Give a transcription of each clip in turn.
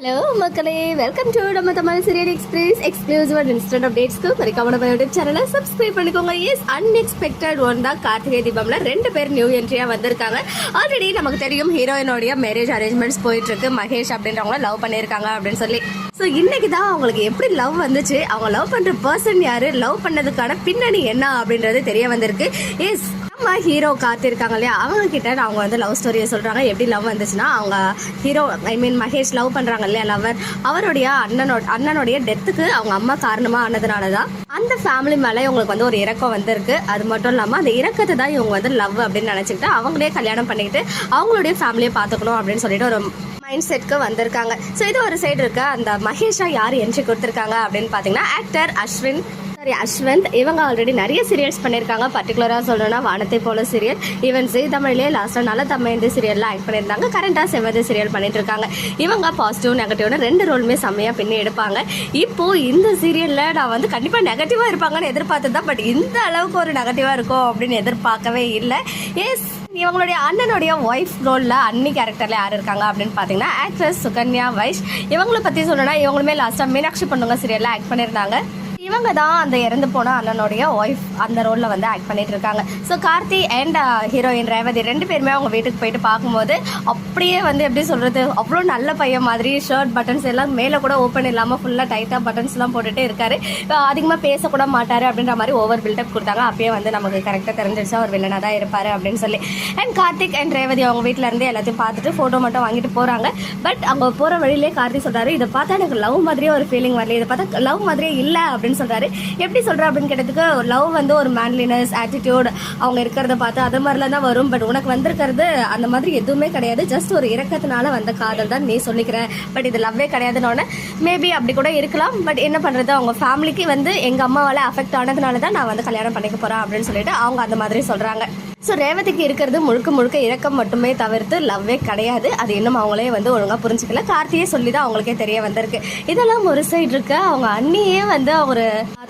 Hello மக்களே, welcome to நம்ம Tamil serial express exclusive and instant அப்டேட்ஸ்க்கு மறக்காம நம்ம யூடியூப் சேனலை சப்ஸ்கிரைப் பண்ணிக்கோங்க. எஸ், அன்எக்ஸ்பெக்டட் ஒன் தான் கார்த்திகை தீபம்ல 2 பேர் நியூ என்ட்ரியா வந்திருக்காங்க. ஆல்ரெடி நமக்கு தெரியும் ஹீரோயினோடைய மேரேஜ் அரேஞ்ச்மெண்ட்ஸ் போயிட்டு இருக்கு. மகேஷ் அப்படின்றவங்க லவ் பண்ணியிருக்காங்க அப்படின்னு சொல்லி. ஸோ இன்னைக்கு தான் அவங்களுக்கு எப்படி லவ் வந்துச்சு, அவங்க லவ் பண்ற பர்சன் யாரு, லவ் பண்ணதுக்கான பின்னணி என்ன அப்படின்றது தெரிய வந்திருக்கு. எஸ், நம்ம ஹீரோ காத்திருக்காங்க இல்லையா, அவங்க கிட்ட அவங்க வந்து லவ் ஸ்டோரியை சொல்றாங்க. எப்படி லவ் வந்துச்சுன்னா, அவங்க ஹீரோ மகேஷ் லவ் பண்றாங்க இல்லையா லவர், அவருடைய அண்ணனுடைய டெத்துக்கு அவங்க அம்மா காரணமா ஆனதுனால தான் அந்த ஃபேமிலி மேலே இவங்களுக்கு வந்து ஒரு இரக்கம் வந்திருக்கு. அது மட்டும் இல்லாமல் அந்த இரக்கத்தை தான் இவங்க வந்து லவ் அப்படின்னு நினச்சிக்கிட்டு அவங்களே கல்யாணம் பண்ணிக்கிட்டு அவங்களுடைய ஃபேமிலியை பார்த்துக்கணும் அப்படின்னு சொல்லிட்டு ஒரு மைண்ட் செட்க்கு வந்திருக்காங்க. ஸோ இது ஒரு சைடு இருக்கு. அந்த மகேஷா யார் என்ட்ரி கொடுத்துருக்காங்க அப்படின்னு பார்த்தீங்கன்னா, ஆக்டர் அஸ்வந்த். இவங்க ஆல்ரெடி நிறைய சீரியல்ஸ் பண்ணியிருக்காங்க. பர்டிகுலராக சொல்லணும்னா வானத்தை போல சீரியல், ஈவன் ஜீ தமிழ்லேயே லாஸ்ட்டாக நல்ல தமிழ் சீரியல்லாம் ஆக்ட் பண்ணியிருந்தாங்க. கரண்டாக செவ்வந்தி சீரியல் பண்ணிட்டு இருக்காங்க. இவங்க பாசிட்டிவ் நெகட்டிவ்னு 2 ரோலுமே செம்மையாக பின்னி எடுப்பாங்க. இப்போ இந்த சீரியலில் நான் வந்து கண்டிப்பாக நெகட்டிவாக இருப்பாங்கன்னு எதிர்பார்த்து தான், பட் இந்த அளவுக்கு ஒரு நெகட்டிவாக இருக்கும் அப்படின்னு எதிர்பார்க்கவே இல்லை. எஸ், இவங்களுடைய அண்ணனுடைய ஒய்ஃப் ரோலில் அன்னி கேரக்டரில் யார் இருக்காங்க அப்படின்னு பார்த்தீங்கன்னா, ஆக்ட்ரஸ் சுகன்யா வைஷ். இவங்களை பற்றி சொல்லணும்னா, இவங்களுமே லாஸ்ட்டாக மீனாட்சி பொண்ணுங்க சீரியலில் ஆக்ட் பண்ணியிருந்தாங்க. இவங்க தான் அந்த இறந்து போன அண்ணனுடைய ஒய்ஃப் அந்த ரோலில் வந்து ஆக்ட் பண்ணிட்டு இருக்காங்க. So Karthi and heroine Revathi 2 பேருமே அவங்க வீட்டுக்கு போயிட்டு பார்க்கும்போது அப்படியே வந்து எப்படி சொல்கிறது, அவ்வளோ நல்ல பையன் மாதிரி ஷர்ட் பட்டன்ஸ் எல்லாம் மேலே கூட ஓப்பன் இல்லாமல் ஃபுல்லாக டைட்டாக பட்டன்ஸ்லாம் போட்டுகிட்டே இருக்காரு. அதிகமாக பேசக்கூட மாட்டார் அப்படின்ற மாதிரி ஓவர் பில்டப் கொடுத்தாங்க. அப்பயே வந்து நமக்கு கரெக்டாக தெரிஞ்சிருச்சா ஒரு வில்லனாக தான் இருப்பார் அப்படின்னு சொல்லி. அண்ட் கார்த்திக் அண்ட் ரேவதி அவங்க வீட்டில் இருந்து எல்லாத்தையும் பார்த்துட்டு ஃபோட்டோ மட்டும் வாங்கிட்டு போகிறாங்க. பட் அவங்க போகிற வழியிலே கார்த்தி சொல்கிறாரு, இதை பார்த்தா எனக்கு லவ் மாதிரியே ஒரு ஃபீலிங் வரல, இதை பார்த்தா லவ் மாதிரியே இல்லை அப்படின்னு சொல்றாரு. எப்படி சொல்ற அப்படின்னு கேட்டதுக்கு, லவ் வந்து ஒரு மேன்லினஸ் ஆட்டிடியூட் அவங்க இருக்கிறத பார்த்து அது மாதிரிலாம் தான் வரும், பட் உனக்கு வந்திருக்கிறது அந்த மாதிரி எதுவுமே கிடையாது, ஜஸ்ட் ஒரு இரக்கத்தினால வந்த காதல் தான் நீ சொல்லிக்கிற, பட் இது லவ்வே கிடையாதுன்னு. மேபி அப்படி கூட இருக்கலாம், பட் என்ன பண்றது, அவங்க ஃபேமிலிக்கு வந்து எங்க அம்மாவால அஃபெக்ட் ஆனதுனால தான் நான் வந்து கல்யாணம் பண்ணிக்க போறேன் அப்படின்னு சொல்லிட்டு அவங்க அந்த மாதிரி சொல்றாங்க. ஸோ ரேவதிக்கு இருக்கிறது முழுக்க இரக்கம் மட்டுமே தவிர்த்து லவ்வே கிடையாது. அது இன்னும் அவங்களே வந்து ஒழுங்காக புரிஞ்சுக்கல. கார்த்தியே சொல்லி தான் அவங்களுக்கே தெரிய வந்திருக்கு. இதெல்லாம் ஒரு சைடு இருக்கு. அவங்க அண்ணியே வந்து ஒரு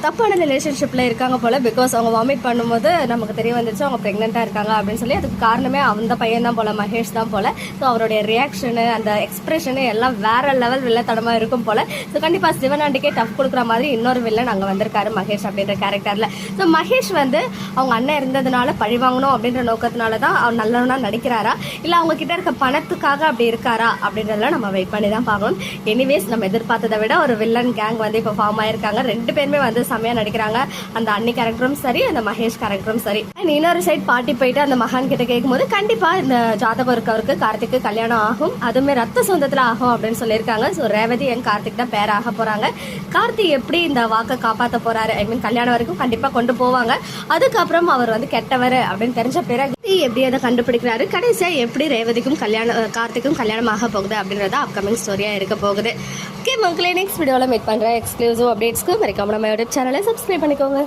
தப்பான ரிலேஷன்ஷிப்பில் இருக்காங்க போல. பிகாஸ் அவங்க வாமிட் பண்ணும்போது நமக்கு தெரிய வந்துச்சு அவங்க ப்ரெக்னெண்ட்டாக இருக்காங்க அப்படின்னு சொல்லி. அதுக்கு காரணமே அந்த பையன் தான் போல, மகேஷ் தான் போல. ஸோ அவருடைய ரியாக்ஷனு அந்த எக்ஸ்பிரஷனு எல்லாம் வேற லெவல் வில்லத்தனமாக இருக்கும் போல. ஸோ கண்டிப்பாக சிவனாண்டிக்கே டஃப் கொடுக்குற மாதிரி இன்னொரு வில்லன் அங்கே வந்திருக்காரு மகேஷ் அப்படின்ற கேரக்டரில். ஸோ மகேஷ் வந்து அவங்க அண்ணன் இருந்ததுனால பழி வாங்கணும் அப்படின்ற நோக்கத்தினால தான் அவர் நல்லவனா நடிக்கிறாரா, இல்லை அவங்க கிட்ட இருக்க பணத்துக்காக அப்படி இருக்காரா அப்படின்றதெல்லாம் நம்ம வெயிட் பண்ணி தான் பார்க்கணும். எனிவேஸ், நம்ம எதிர்பார்த்ததை விட ஒரு வில்லன் கேங் வந்து இப்போ ஃபார்ம் ஆயிருக்காங்க. 2 பேருமே வந்து செம்மையா நடிக்கிறாங்க. அந்த அன்னி கேரக்டரும் சரி, அந்த மகேஷ் கேரக்டரும் சரி. அண்ட் இன்னொரு சைட் பார்ட்டி போயிட்டு அந்த மகான் கிட்ட கேட்கும்போது கண்டிப்பா இந்த ஜாதகம் இருக்கவருக்கு கார்த்திக்கு கல்யாணம் ஆகும், அதுவுமே ரத்த சொந்தத்துல ஆகும் அப்படின்னு சொல்லியிருக்காங்க. ஸோ ரேவதி என் கார்த்திக் தான் பேர் ஆக போறாங்க. கார்த்தி எப்படி இந்த வாக்கை காப்பாற்ற போறாரு, ஐ மீன் கல்யாணம் வரைக்கும் கண்டிப்பா கொண்டு போவாங்க. அதுக்கப்புறம் அவர் வந்து கெட்டவர் அப்படின்னு தெரிஞ்ச பிறகு எப்படி அதை கண்டுபிடிக்கிறாரு, கடைசியா எப்படி ரேவதிக்கும் கார்த்திக்கும் கல்யாணம் ஆக போகுது அப்படின்றத அப்கமிங் ஸ்டோரியா இருக்க போகுது. ஓகே மக்களே, நெக்ஸ்ட் வீடியோவில் மீட் பண்ற எக்ஸ்க்ளூசிவ் அப்டேட்ஸ்க்கு மறக்காம நம்ம யூடியூப் சேனலை சப்ஸ்கிரைப் பண்ணிக்கோங்க.